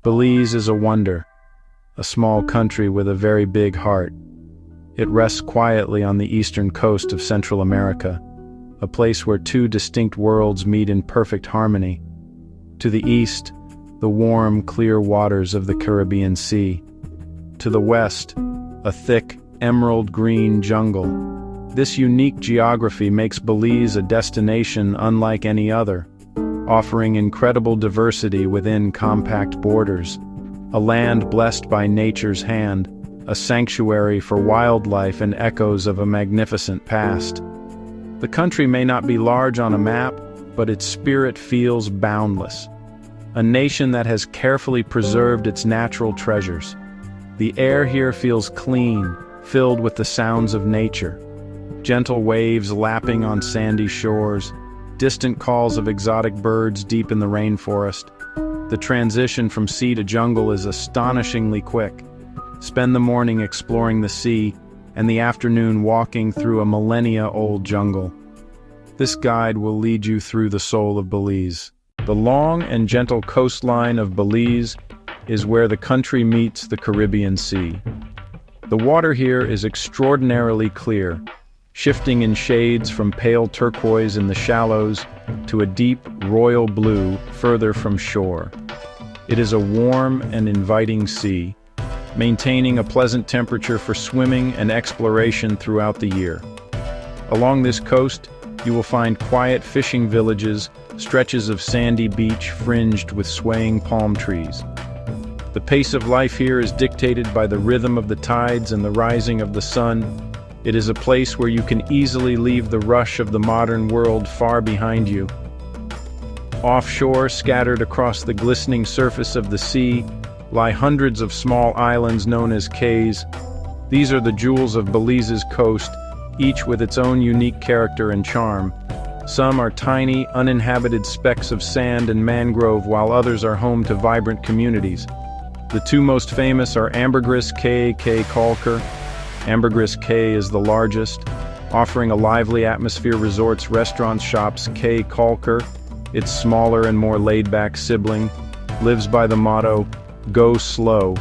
Belize is a wonder, a small country with a very big heart. It rests quietly on the eastern coast of Central America, a place where two distinct worlds meet in perfect harmony. To the east, the warm, clear waters of the Caribbean Sea. To the west, a thick, emerald-green jungle. This unique geography makes Belize a destination unlike any other, offering incredible diversity within compact borders. A land blessed by nature's hand, a sanctuary for wildlife and echoes of a magnificent past. The country may not be large on a map, but its spirit feels boundless. A nation that has carefully preserved its natural treasures. The air here feels clean, filled with the sounds of nature. Gentle waves lapping on sandy shores, distant calls of exotic birds deep in the rainforest. The transition from sea to jungle is astonishingly quick. Spend the morning exploring the sea, and the afternoon walking through a millennia-old jungle. This guide will lead you through the soul of Belize. The long and gentle coastline of Belize is where the country meets the Caribbean Sea. The water here is extraordinarily clear, shifting in shades from pale turquoise in the shallows to a deep royal blue further from shore. It is a warm and inviting sea, maintaining a pleasant temperature for swimming and exploration throughout the year. Along this coast, you will find quiet fishing villages, stretches of sandy beach fringed with swaying palm trees. The pace of life here is dictated by the rhythm of the tides and the rising of the sun. It is a place where you can easily leave the rush of the modern world far behind you. Offshore, scattered across the glistening surface of the sea, lie hundreds of small islands known as cays. These are the jewels of Belize's coast, each with its own unique character and charm. Some are tiny, uninhabited specks of sand and mangrove, while others are home to vibrant communities. The two most famous are Ambergris Cay, Cay Caulker. Ambergris Cay is the largest, offering a lively atmosphere. Resorts, restaurants, shops. Cay Caulker, its smaller and more laid-back sibling, lives by the motto, "Go slow,"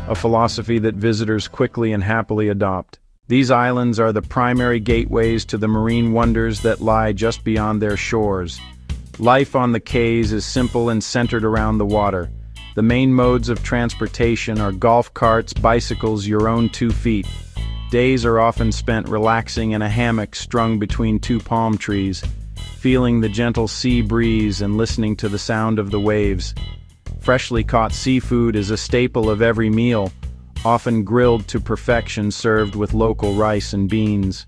a philosophy that visitors quickly and happily adopt. These islands are the primary gateways to the marine wonders that lie just beyond their shores. Life on the cays is simple and centered around the water. The main modes of transportation are golf carts, bicycles, your own 2 feet. Days are often spent relaxing in a hammock strung between 2 palm trees, feeling the gentle sea breeze and listening to the sound of the waves. Freshly caught seafood is a staple of every meal, often grilled to perfection, served with local rice and beans.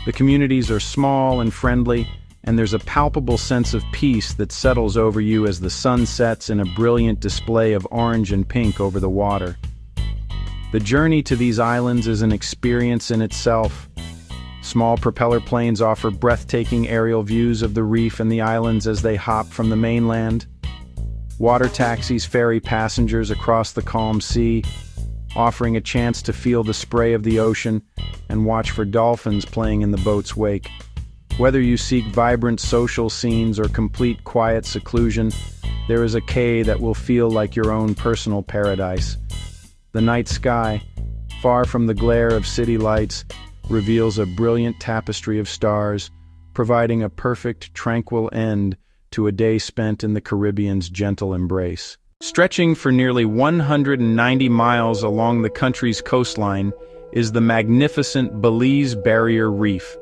The communities are small and friendly, and there's a palpable sense of peace that settles over you as the sun sets in a brilliant display of orange and pink over the water. The journey to these islands is an experience in itself. Small propeller planes offer breathtaking aerial views of the reef and the islands as they hop from the mainland. Water taxis ferry passengers across the calm sea, offering a chance to feel the spray of the ocean and watch for dolphins playing in the boat's wake. Whether you seek vibrant social scenes or complete quiet seclusion, there is a cay that will feel like your own personal paradise. The night sky, far from the glare of city lights, reveals a brilliant tapestry of stars, providing a perfect, tranquil end to a day spent in the Caribbean's gentle embrace. Stretching for nearly 190 miles along the country's coastline is the magnificent Belize Barrier Reef.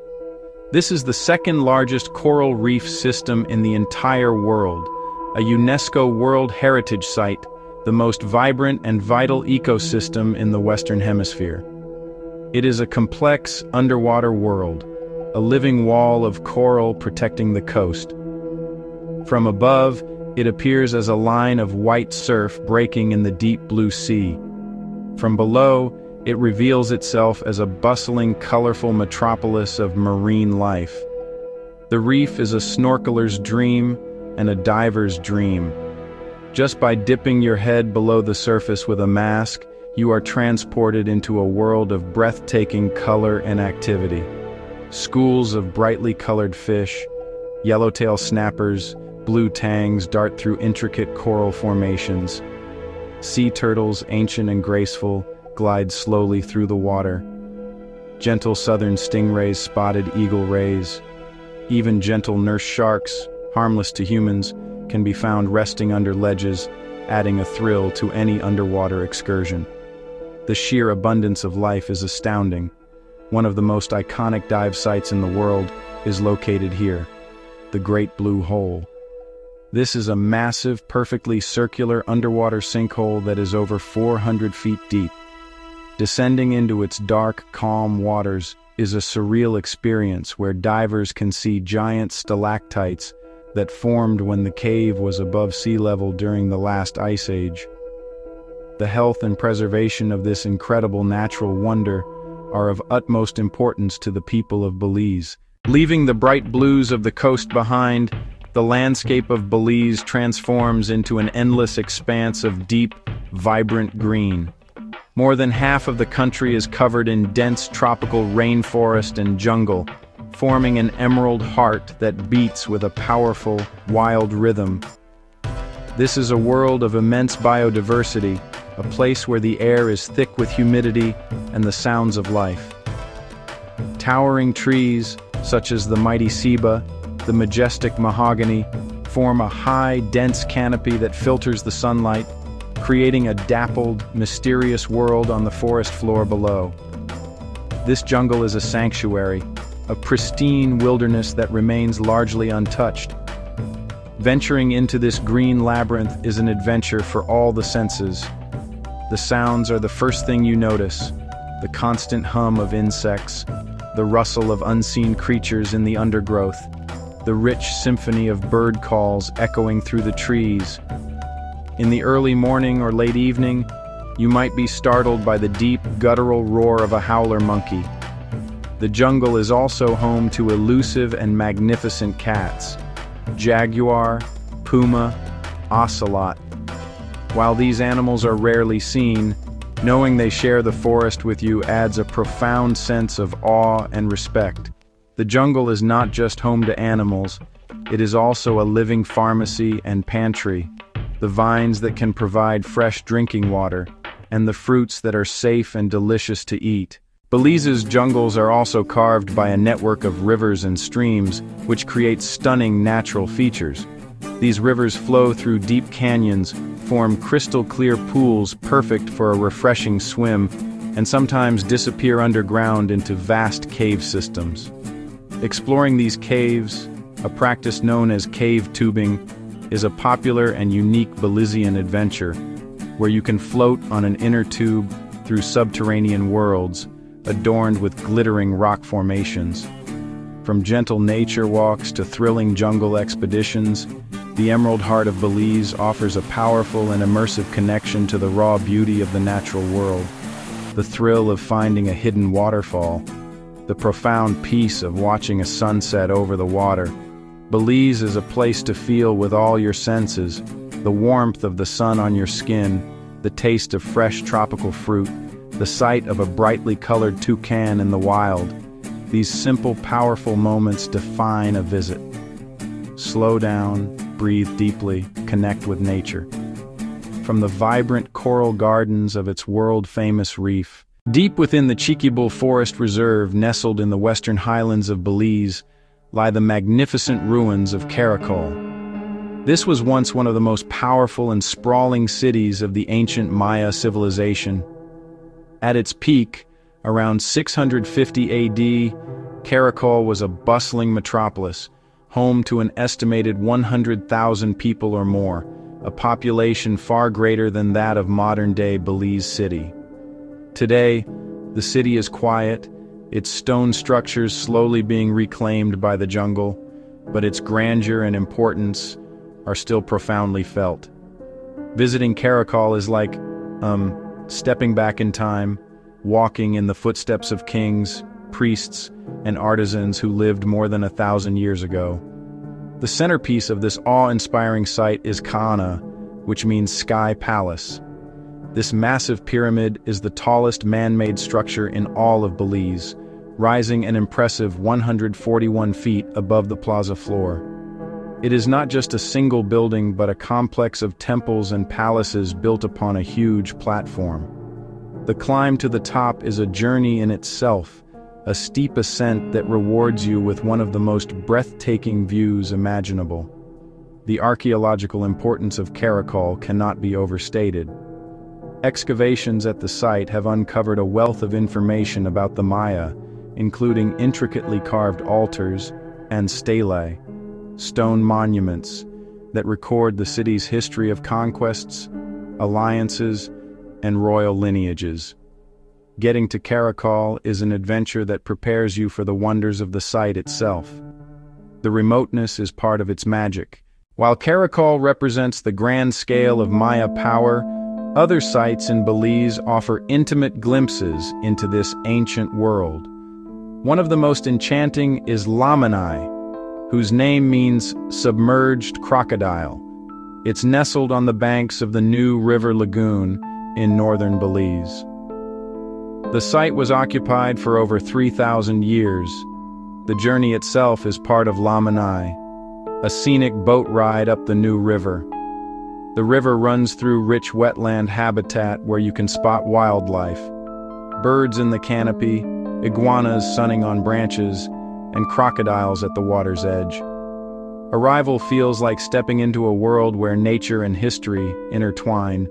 This is the second largest coral reef system in the entire world, a UNESCO World Heritage Site, the most vibrant and vital ecosystem in the Western Hemisphere. It is a complex underwater world, a living wall of coral protecting the coast. From above, it appears as a line of white surf breaking in the deep blue sea. From below, it reveals itself as a bustling, colorful metropolis of marine life. The reef is a snorkeler's dream and a diver's dream. Just by dipping your head below the surface with a mask, you are transported into a world of breathtaking color and activity. Schools of brightly colored fish, yellowtail snappers, blue tangs dart through intricate coral formations. Sea turtles, ancient and graceful, glide slowly through the water. Gentle southern stingrays, spotted eagle rays. Even gentle nurse sharks, harmless to humans, can be found resting under ledges, adding a thrill to any underwater excursion. The sheer abundance of life is astounding. One of the most iconic dive sites in the world is located here, the Great Blue Hole. This is a massive, perfectly circular underwater sinkhole that is over 400 feet deep. Descending into its dark, calm waters is a surreal experience where divers can see giant stalactites that formed when the cave was above sea level during the last ice age. The health and preservation of this incredible natural wonder are of utmost importance to the people of Belize. Leaving the bright blues of the coast behind, the landscape of Belize transforms into an endless expanse of deep, vibrant green. More than half of the country is covered in dense tropical rainforest and jungle, forming an emerald heart that beats with a powerful, wild rhythm. This is a world of immense biodiversity, a place where the air is thick with humidity and the sounds of life. Towering trees, such as the mighty ceiba, the majestic mahogany, form a high, dense canopy that filters the sunlight, creating a dappled, mysterious world on the forest floor below. This jungle is a sanctuary, a pristine wilderness that remains largely untouched. Venturing into this green labyrinth is an adventure for all the senses. The sounds are the first thing you notice, the constant hum of insects, the rustle of unseen creatures in the undergrowth, the rich symphony of bird calls echoing through the trees. In the early morning or late evening, you might be startled by the deep, guttural roar of a howler monkey. The jungle is also home to elusive and magnificent cats: jaguar, puma, ocelot. While these animals are rarely seen, knowing they share the forest with you adds a profound sense of awe and respect. The jungle is not just home to animals, it is also a living pharmacy and pantry. The vines that can provide fresh drinking water, and the fruits that are safe and delicious to eat. Belize's jungles are also carved by a network of rivers and streams, which create stunning natural features. These rivers flow through deep canyons, form crystal-clear pools perfect for a refreshing swim, and sometimes disappear underground into vast cave systems. Exploring these caves, a practice known as cave tubing, is a popular and unique Belizean adventure, where you can float on an inner tube through subterranean worlds, adorned with glittering rock formations. From gentle nature walks to thrilling jungle expeditions, the Emerald Heart of Belize offers a powerful and immersive connection to the raw beauty of the natural world. The thrill of finding a hidden waterfall, the profound peace of watching a sunset over the water. Belize is a place to feel with all your senses: the warmth of the sun on your skin, the taste of fresh tropical fruit, the sight of a brightly colored toucan in the wild. These simple, powerful moments define a visit. Slow down, breathe deeply, connect with nature. From the vibrant coral gardens of its world-famous reef, deep within the Xibalba Forest Reserve, nestled in the western highlands of Belize, lie the magnificent ruins of Caracol. This was once one of the most powerful and sprawling cities of the ancient Maya civilization. At its peak, around 650 AD, Caracol was a bustling metropolis, home to an estimated 100,000 people or more, a population far greater than that of modern-day Belize City. Today, the city is quiet, its stone structures slowly being reclaimed by the jungle, but its grandeur and importance are still profoundly felt. Visiting Caracol is like, stepping back in time, walking in the footsteps of kings, priests, and artisans who lived more than 1,000 years ago. The centerpiece of this awe-inspiring site is Kaana, which means Sky Palace. This massive pyramid is the tallest man-made structure in all of Belize, rising an impressive 141 feet above the plaza floor. It is not just a single building but a complex of temples and palaces built upon a huge platform. The climb to the top is a journey in itself, a steep ascent that rewards you with one of the most breathtaking views imaginable. The archaeological importance of Caracol cannot be overstated. Excavations at the site have uncovered a wealth of information about the Maya, including intricately carved altars and stelae, stone monuments that record the city's history of conquests, alliances, and royal lineages. Getting to Caracol is an adventure that prepares you for the wonders of the site itself. The remoteness is part of its magic. While Caracol represents the grand scale of Maya power, other sites in Belize offer intimate glimpses into this ancient world. One of the most enchanting is Lamani, whose name means submerged crocodile. It's nestled on the banks of the New River Lagoon in northern Belize. The site was occupied for over 3,000 years. The journey itself is part of Lamani, a scenic boat ride up the New River. The river runs through rich wetland habitat where you can spot wildlife, birds in the canopy, iguanas sunning on branches, and crocodiles at the water's edge. Arrival feels like stepping into a world where nature and history intertwine.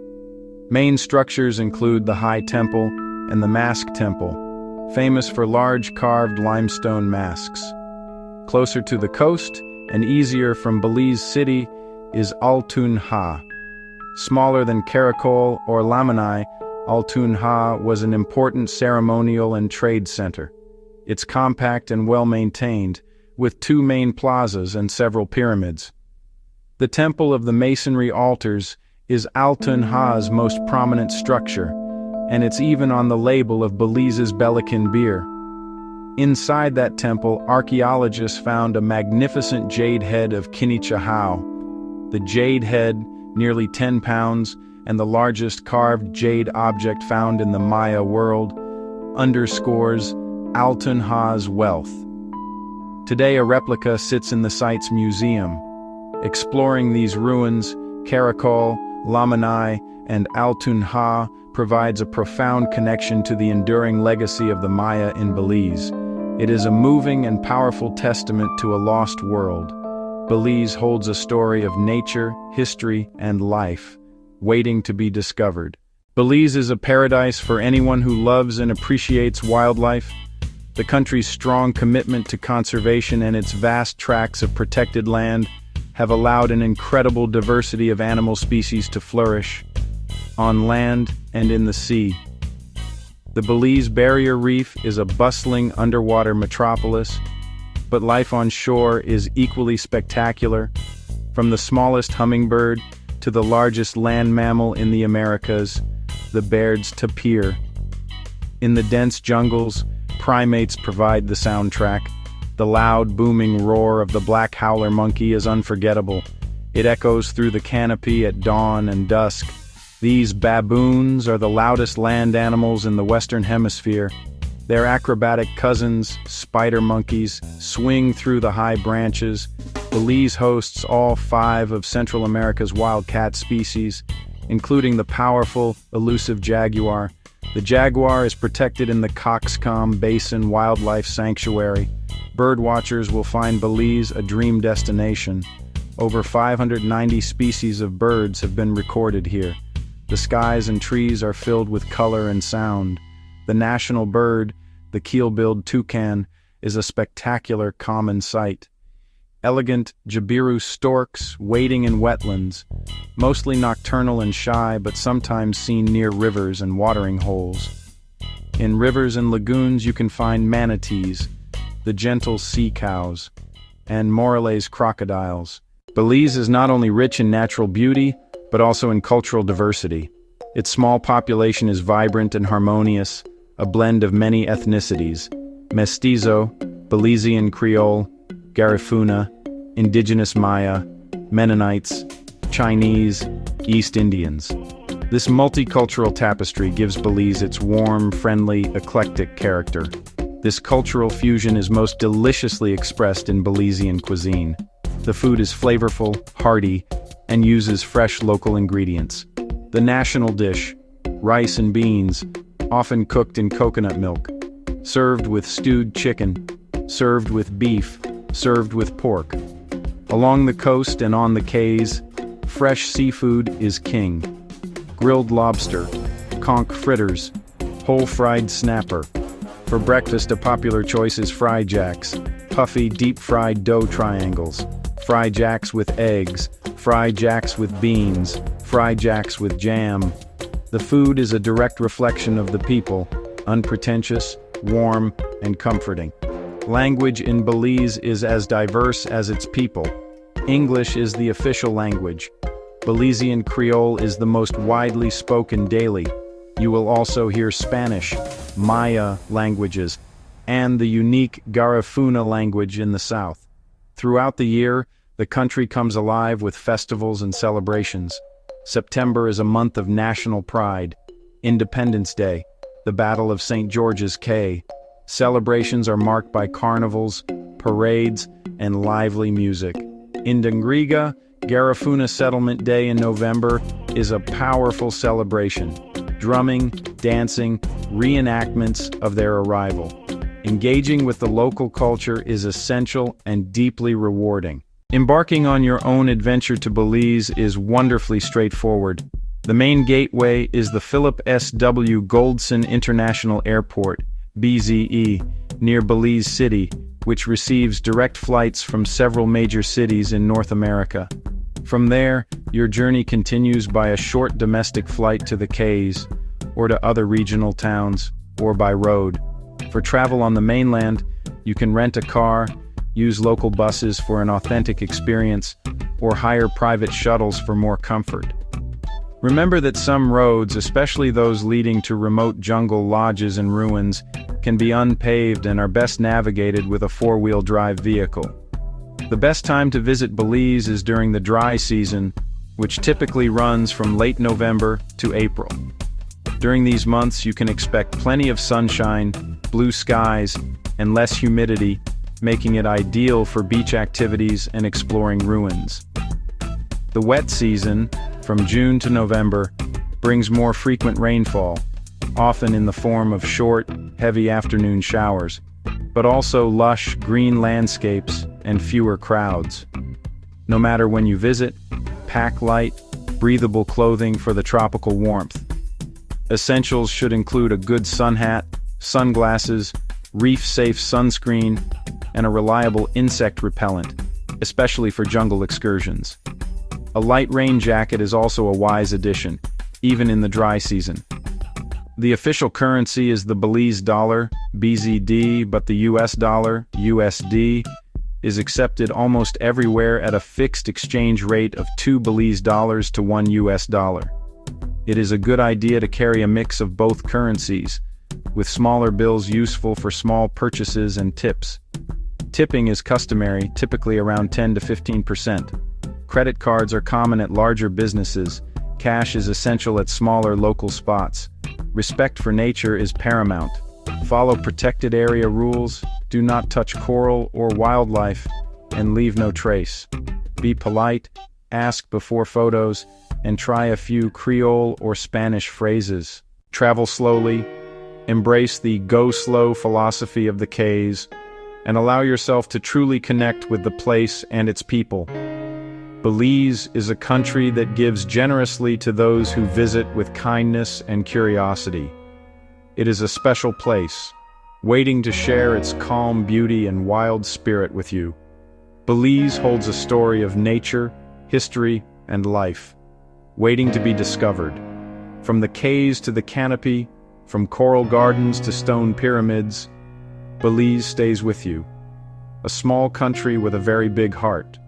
Main structures include the High Temple and the Mask Temple, famous for large carved limestone masks. Closer to the coast and easier from Belize City is Altun Ha. Smaller than Caracol or Lamani, Altun Ha was an important ceremonial and trade center. It's compact and well-maintained, with 2 main plazas and several pyramids. The Temple of the Masonry Altars is Altun Ha's most prominent structure, and it's even on the label of Belize's Belican beer. Inside that temple, archaeologists found a magnificent jade head of Kinichahau. The jade head, nearly 10 pounds, and the largest carved jade object found in the Maya world, underscores Altun Ha's wealth. Today, a replica sits in the site's museum. Exploring these ruins, Caracol, Lamani, and Altun Ha provides a profound connection to the enduring legacy of the Maya in Belize. It is a moving and powerful testament to a lost world. Belize holds a story of nature, history, and life, waiting to be discovered. Belize is a paradise for anyone who loves and appreciates wildlife. The country's strong commitment to conservation and its vast tracts of protected land have allowed an incredible diversity of animal species to flourish, on land and in the sea. The Belize Barrier Reef is a bustling underwater metropolis, but life on shore is equally spectacular, from the smallest hummingbird to the largest land mammal in the Americas, the Baird's tapir. In the dense jungles, primates provide the soundtrack. The loud, booming roar of the black howler monkey is unforgettable. It echoes through the canopy at dawn and dusk. These baboons are the loudest land animals in the Western Hemisphere. Their acrobatic cousins, spider monkeys, swing through the high branches. Belize hosts all 5 of Central America's wildcat species, including the powerful, elusive jaguar. The jaguar is protected in the Coxcomb Basin Wildlife Sanctuary. Birdwatchers will find Belize a dream destination. Over 590 species of birds have been recorded here. The skies and trees are filled with color and sound. The national bird, the keel-billed toucan, is a spectacular common sight. Elegant jabiru storks wading in wetlands, mostly nocturnal and shy but sometimes seen near rivers and watering holes. In rivers and lagoons you can find manatees, the gentle sea cows, and Morales crocodiles. Belize is not only rich in natural beauty, but also in cultural diversity. Its small population is vibrant and harmonious, a blend of many ethnicities: Mestizo, Belizean Creole, Garifuna, Indigenous Maya, Mennonites, Chinese, East Indians. This multicultural tapestry gives Belize its warm, friendly, eclectic character. This cultural fusion is most deliciously expressed in Belizean cuisine. The food is flavorful, hearty, and uses fresh local ingredients. The national dish, rice and beans, often cooked in coconut milk, served with stewed chicken, served with beef, served with pork. Along the coast and on the cays, fresh seafood is king. Grilled lobster, conch fritters, whole fried snapper. For breakfast, a popular choice is fry jacks, puffy deep-fried dough triangles, fry jacks with eggs, fry jacks with beans, fry jacks with jam. The food is a direct reflection of the people, unpretentious, warm, and comforting. Language in Belize is as diverse as its people. English is the official language. Belizean Creole is the most widely spoken daily. You will also hear Spanish, Maya languages, and the unique Garifuna language in the south. Throughout the year, the country comes alive with festivals and celebrations. September is a month of national pride. Independence Day, the Battle of St. George's Caye. Celebrations are marked by carnivals, parades, and lively music. In Dangriga, Garifuna Settlement Day in November is a powerful celebration. Drumming, dancing, reenactments of their arrival. Engaging with the local culture is essential and deeply rewarding. Embarking on your own adventure to Belize is wonderfully straightforward. The main gateway is the Philip S.W. Goldson International Airport, BZE, near Belize City, which receives direct flights from several major cities in North America. From there, your journey continues by a short domestic flight to the Cays, or to other regional towns, or by road. For travel on the mainland, you can rent a car, use local buses for an authentic experience, or hire private shuttles for more comfort. Remember that some roads, especially those leading to remote jungle lodges and ruins, can be unpaved and are best navigated with a four-wheel drive vehicle. The best time to visit Belize is during the dry season, which typically runs from late November to April. During these months, you can expect plenty of sunshine, blue skies, and less humidity, making it ideal for beach activities and exploring ruins. The wet season, from June to November, brings more frequent rainfall, often in the form of short, heavy afternoon showers, but also lush, green landscapes and fewer crowds. No matter when you visit, pack light, breathable clothing for the tropical warmth. Essentials should include a good sun hat, sunglasses, reef-safe sunscreen, and a reliable insect repellent, especially for jungle excursions. A light rain jacket is also a wise addition, even in the dry season. The official currency is the Belize dollar, BZD, but the US dollar, USD, is accepted almost everywhere at a fixed exchange rate of 2 Belize dollars to 1 US dollar. It is a good idea to carry a mix of both currencies, with smaller bills useful for small purchases and tips. Tipping is customary, typically around 10 to 15%. Credit cards are common at larger businesses. Cash is essential at smaller local spots. Respect for nature is paramount. Follow protected area rules, do not touch coral or wildlife, and leave no trace. Be polite, ask before photos, and try a few Creole or Spanish phrases. Travel slowly, embrace the go slow philosophy of the Cays, and allow yourself to truly connect with the place and its people. Belize is a country that gives generously to those who visit with kindness and curiosity. It is a special place, waiting to share its calm beauty and wild spirit with you. Belize holds a story of nature, history, and life, waiting to be discovered. From the cays to the canopy, from coral gardens to stone pyramids, Belize stays with you. A small country with a very big heart.